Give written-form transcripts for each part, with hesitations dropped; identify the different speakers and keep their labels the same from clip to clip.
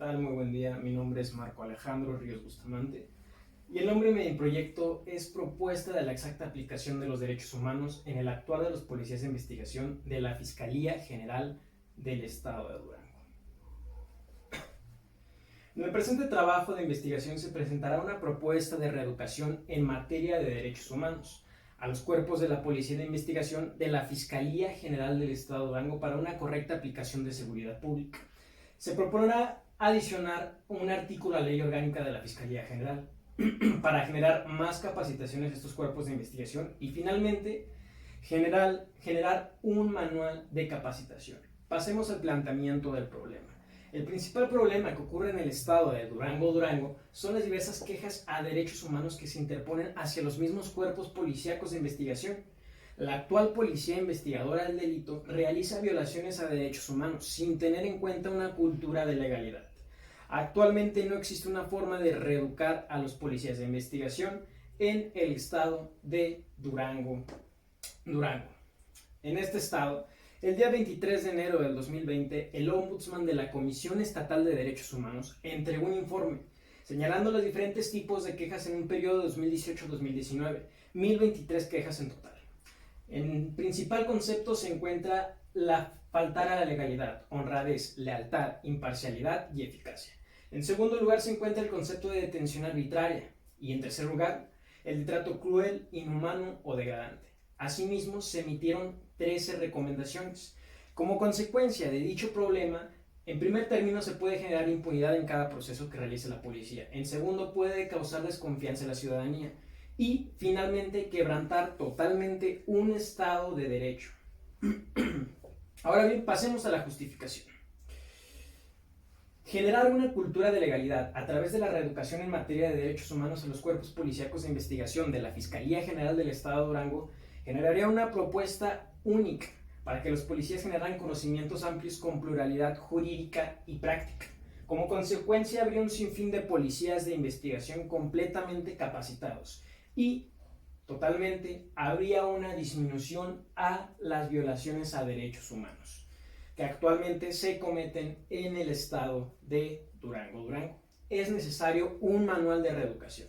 Speaker 1: tal? Muy buen día. Mi nombre es Marco Alejandro Ríos Bustamante y el nombre de mi proyecto es Propuesta de la exacta aplicación de los derechos humanos en el actuar de los policías de investigación de la Fiscalía General del Estado de Durango. En el presente trabajo de investigación se presentará una propuesta de reeducación en materia de derechos humanos a los cuerpos de la Policía de Investigación de la Fiscalía General del Estado de Durango para una correcta aplicación de seguridad pública. Se propondrá adicionar un artículo a la Ley Orgánica de la Fiscalía General para generar más capacitaciones a estos cuerpos de investigación y finalmente generar un manual de capacitación. Pasemos al planteamiento del problema. El principal problema que ocurre en el estado de Durango son las diversas quejas a derechos humanos que se interponen hacia los mismos cuerpos policíacos de investigación. La actual policía investigadora del delito realiza violaciones a derechos humanos sin tener en cuenta una cultura de legalidad. Actualmente no existe una forma de reeducar a los policías de investigación en el estado de Durango. En este estado, el día 23 de enero del 2020, el Ombudsman de la Comisión Estatal de Derechos Humanos entregó un informe señalando los diferentes tipos de quejas en un periodo de 2018-2019, 1023 quejas en total. En principal concepto se encuentra la faltar a la legalidad, honradez, lealtad, imparcialidad y eficacia. En segundo lugar se encuentra el concepto de detención arbitraria y en tercer lugar el de trato cruel, inhumano o degradante. Asimismo se emitieron 13 recomendaciones. Como consecuencia de dicho problema, en primer término se puede generar impunidad en cada proceso que realice la policía. En segundo puede causar desconfianza en la ciudadanía. Y finalmente quebrantar totalmente un estado de derecho. Ahora bien, pasemos a la justificación. Generar una cultura de legalidad a través de la reeducación en materia de derechos humanos a los cuerpos policíacos de investigación de la Fiscalía General del Estado de Durango generaría una propuesta única para que los policías generaran conocimientos amplios con pluralidad jurídica y práctica. Como consecuencia, habría un sinfín de policías de investigación completamente capacitados y totalmente habría una disminución a las violaciones a derechos humanos que actualmente se cometen en el estado de Durango. Es necesario un manual de reeducación.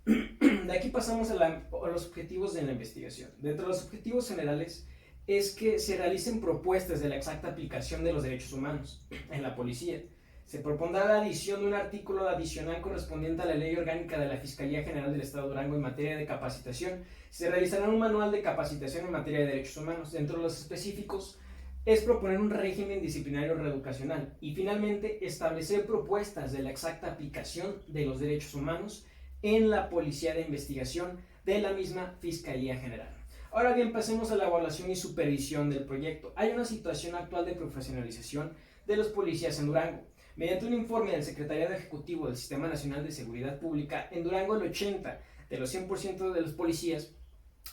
Speaker 1: De aquí pasamos a los objetivos de la investigación. Dentro de los objetivos generales es que se realicen propuestas de la exacta aplicación de los derechos humanos en la policía. Se propondrá la adición de un artículo adicional correspondiente a la Ley Orgánica de la Fiscalía General del Estado de Durango en materia de capacitación. Se realizará un manual de capacitación en materia de derechos humanos. Dentro de los específicos es proponer un régimen disciplinario reeducacional y finalmente establecer propuestas de la exacta aplicación de los derechos humanos en la policía de investigación de la misma Fiscalía General. Ahora bien, pasemos a la evaluación y supervisión del proyecto. Hay una situación actual de profesionalización de los policías en Durango. Mediante un informe del Secretariado Ejecutivo del Sistema Nacional de Seguridad Pública, en Durango el 80% de los 100% de los policías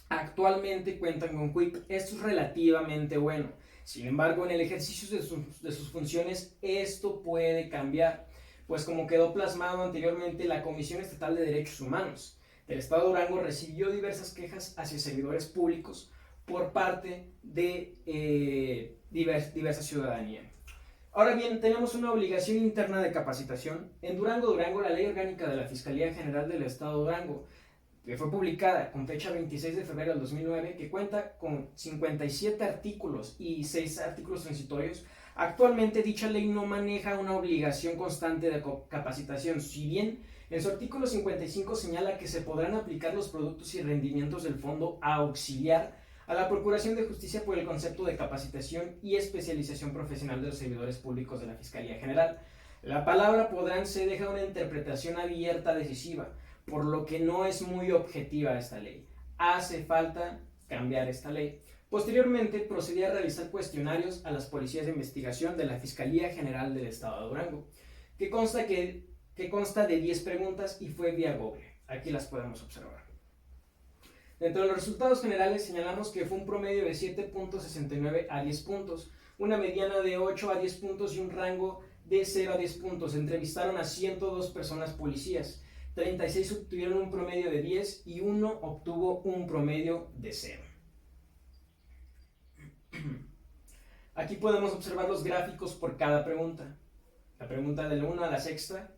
Speaker 1: actualmente cuentan con CUIP. Esto es relativamente bueno. Sin embargo, en el ejercicio de sus funciones esto puede cambiar, pues como quedó plasmado anteriormente, la Comisión Estatal de Derechos Humanos del Estado de Durango recibió diversas quejas hacia servidores públicos por parte de diversa ciudadanía. Ahora bien, tenemos una obligación interna de capacitación. En Durango, la Ley Orgánica de la Fiscalía General del Estado de Durango, que fue publicada con fecha 26 de febrero del 2009, que cuenta con 57 artículos y 6 artículos transitorios. Actualmente dicha ley no maneja una obligación constante de capacitación, si bien en su artículo 55 señala que se podrán aplicar los productos y rendimientos del fondo auxiliar a la Procuración de Justicia por el concepto de capacitación y especialización profesional de los servidores públicos de la Fiscalía General. La palabra podrán se deja una interpretación abierta decisiva, por lo que no es muy objetiva esta ley. Hace falta cambiar esta ley. Posteriormente procedí a realizar cuestionarios a las policías de investigación de la Fiscalía General del Estado de Durango, que consta de 10 preguntas y fue vía Google. Aquí las podemos observar. Dentro de los resultados generales señalamos que fue un promedio de 7.69 a 10 puntos, una mediana de 8 a 10 puntos y un rango de 0 a 10 puntos. Se entrevistaron a 102 personas policías. 36 obtuvieron un promedio de 10 y 1 obtuvo un promedio de 0. Aquí podemos observar los gráficos por cada pregunta. La pregunta de la 1 a la sexta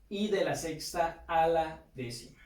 Speaker 1: y de la sexta a la décima.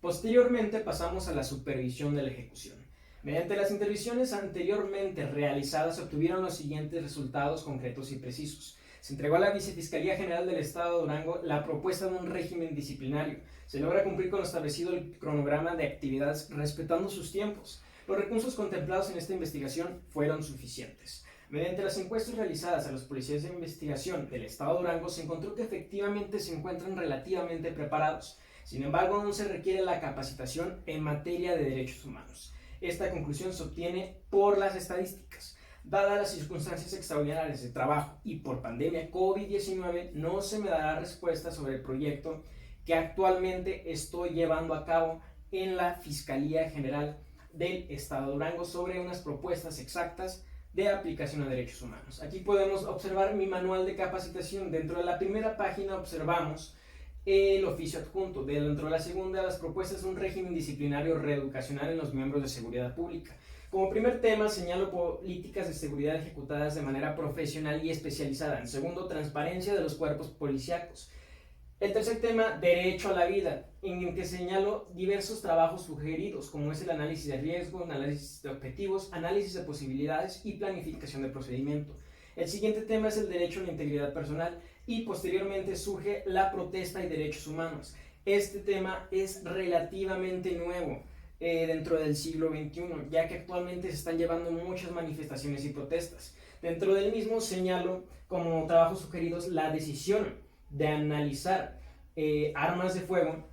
Speaker 1: Posteriormente pasamos a la supervisión de la ejecución. Mediante las intervenciones anteriormente realizadas se obtuvieron los siguientes resultados concretos y precisos. Se entregó a la Vicefiscalía General del Estado de Durango la propuesta de un régimen disciplinario. Se logra cumplir con lo establecido el cronograma de actividades respetando sus tiempos. Los recursos contemplados en esta investigación fueron suficientes. Mediante las encuestas realizadas a los policías de investigación del Estado de Durango se encontró que efectivamente se encuentran relativamente preparados. Sin embargo, aún se requiere la capacitación en materia de derechos humanos. Esta conclusión se obtiene por las estadísticas. Dadas las circunstancias extraordinarias de trabajo y por pandemia COVID-19, no se me dará respuesta sobre el proyecto que actualmente estoy llevando a cabo en la Fiscalía General del Estado de Durango sobre unas propuestas exactas de aplicación a derechos humanos. Aquí podemos observar mi manual de capacitación. Dentro de la primera página observamos el oficio adjunto. Dentro de la segunda, las propuestas de un régimen disciplinario reeducacional en los miembros de seguridad pública. Como primer tema, señalo políticas de seguridad ejecutadas de manera profesional y especializada. En segundo, transparencia de los cuerpos policíacos. El tercer tema, derecho a la vida, en el que señalo diversos trabajos sugeridos, como es el análisis de riesgo, análisis de objetivos, análisis de posibilidades y planificación de procedimiento. El siguiente tema es el derecho a la integridad personal y posteriormente surge la protesta y derechos humanos. Este tema es relativamente nuevo dentro del siglo XXI, ya que actualmente se están llevando muchas manifestaciones y protestas. Dentro del mismo señalo como trabajos sugeridos la decisión de analizar armas de fuego,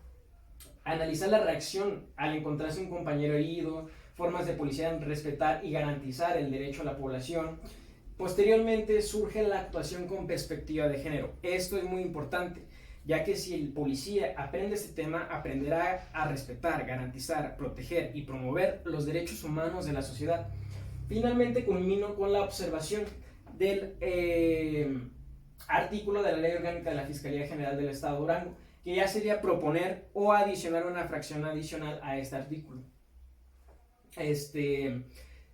Speaker 1: analizar la reacción al encontrarse un compañero herido, formas de policía en respetar y garantizar el derecho a la población. Posteriormente surge la actuación con perspectiva de género. Esto es muy importante, ya que si el policía aprende este tema, aprenderá a respetar, garantizar, proteger y promover los derechos humanos de la sociedad. Finalmente culmino con la observación del artículo de la Ley Orgánica de la Fiscalía General del Estado de Durango, que ya sería proponer o adicionar una fracción adicional a este artículo.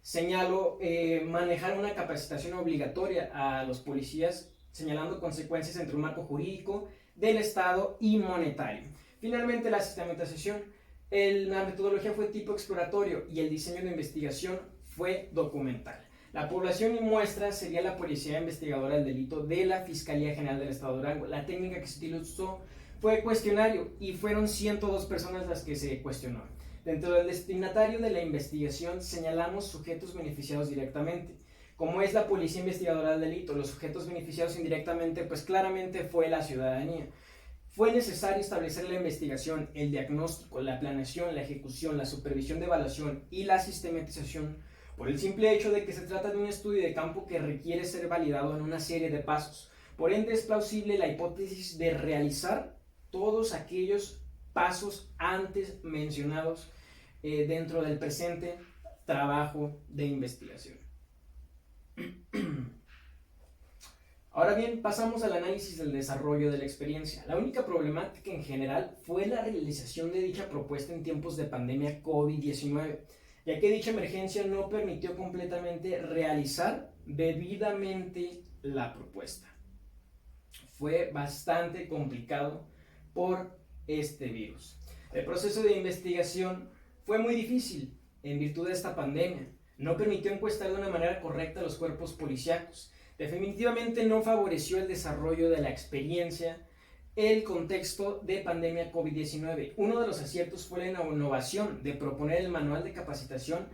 Speaker 1: Señalo manejar una capacitación obligatoria a los policías, señalando consecuencias entre un marco jurídico del Estado y monetario. Finalmente, la sistematización. La metodología fue tipo exploratorio y el diseño de investigación fue documental. La población y muestra sería la policía investigadora del delito de la Fiscalía General del Estado de Durango. La técnica que se utilizó fue cuestionario y fueron 102 personas las que se cuestionaron. Dentro del destinatario de la investigación señalamos sujetos beneficiados directamente. Como es la policía investigadora del delito, los sujetos beneficiados indirectamente, pues claramente fue la ciudadanía. Fue necesario establecer la investigación, el diagnóstico, la planeación, la ejecución, la supervisión de evaluación y la sistematización por el simple hecho de que se trata de un estudio de campo que requiere ser validado en una serie de pasos. Por ende, es plausible la hipótesis de realizar todos aquellos pasos antes mencionados dentro del presente trabajo de investigación. Ahora bien, pasamos al análisis del desarrollo de la experiencia. La única problemática en general fue la realización de dicha propuesta en tiempos de pandemia COVID-19, ya que dicha emergencia no permitió completamente realizar debidamente la propuesta. Fue bastante complicado por este virus. El proceso de investigación fue muy difícil en virtud de esta pandemia. No permitió encuestar de una manera correcta a los cuerpos policíacos. Definitivamente no favoreció el desarrollo de la experiencia el contexto de pandemia COVID-19. Uno de los aciertos fue la innovación de proponer el manual de capacitación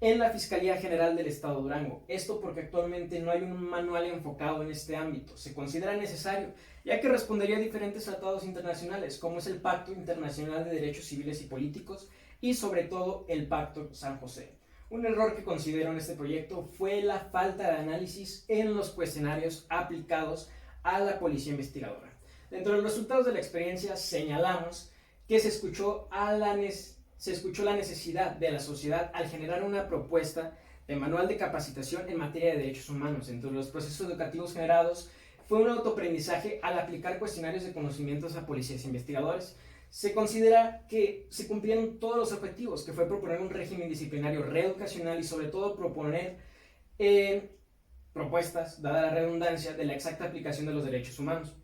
Speaker 1: en la Fiscalía General del Estado de Durango. Esto porque actualmente no hay un manual enfocado en este ámbito. Se considera necesario, ya que respondería a diferentes tratados internacionales, como es el Pacto Internacional de Derechos Civiles y Políticos y sobre todo el Pacto San José. Un error que considero en este proyecto fue la falta de análisis en los cuestionarios aplicados a la policía investigadora. Dentro de los resultados de la experiencia señalamos que se escuchó la necesidad de la sociedad al generar una propuesta de manual de capacitación en materia de derechos humanos. Dentro de los procesos educativos generados fue un autoaprendizaje al aplicar cuestionarios de conocimientos a policías investigadores. se considera que se cumplieron todos los objetivos, que fue proponer un régimen disciplinario reeducacional y sobre todo proponer propuestas, dada la redundancia, de la exacta aplicación de los derechos humanos.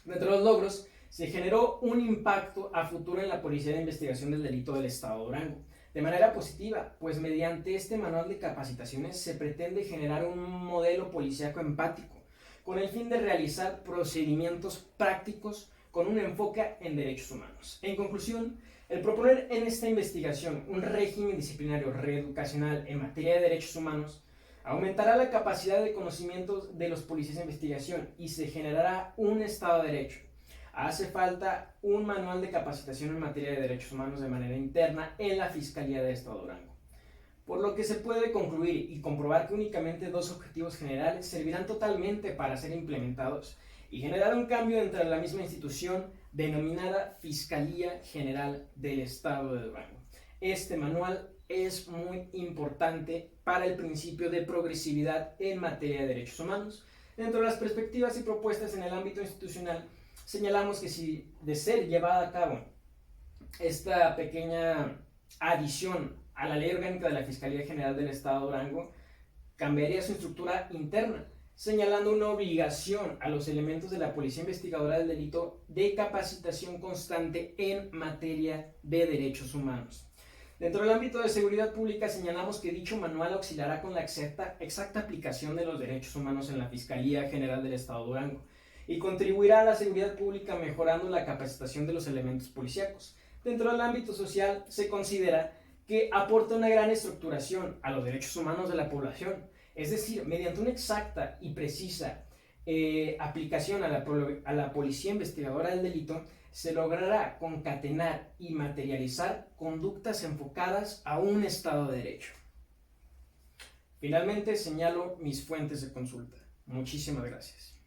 Speaker 1: Dentro de los logros, se generó un impacto a futuro en la Policía de Investigación del Delito del Estado de Durango. De manera positiva, pues mediante este manual de capacitaciones se pretende generar un modelo policíaco empático, con el fin de realizar procedimientos prácticos con un enfoque en derechos humanos. En conclusión, el proponer en esta investigación un régimen disciplinario reeducacional en materia de derechos humanos aumentará la capacidad de conocimientos de los policías de investigación y se generará un Estado de Derecho. Hace falta un manual de capacitación en materia de derechos humanos de manera interna en la Fiscalía de Estado de Durango. Por lo que se puede concluir y comprobar que únicamente dos objetivos generales servirán totalmente para ser implementados y generar un cambio dentro de la misma institución denominada Fiscalía General del Estado de Durango. Este manual es muy importante para el principio de progresividad en materia de derechos humanos. Dentro de las perspectivas y propuestas en el ámbito institucional, señalamos que si de ser llevada a cabo esta pequeña adición a la Ley Orgánica de la Fiscalía General del Estado de Durango, cambiaría su estructura interna, señalando una obligación a los elementos de la Policía Investigadora del Delito de capacitación constante en materia de derechos humanos. Dentro del ámbito de seguridad pública señalamos que dicho manual auxiliará con la exacta aplicación de los derechos humanos en la Fiscalía General del Estado de Durango y contribuirá a la seguridad pública mejorando la capacitación de los elementos policíacos. Dentro del ámbito social se considera que aporta una gran estructuración a los derechos humanos de la población, es decir, mediante una exacta y precisa aplicación a la Policía Investigadora del Delito, se logrará concatenar y materializar conductas enfocadas a un Estado de Derecho. Finalmente, señalo mis fuentes de consulta. Muchísimas gracias.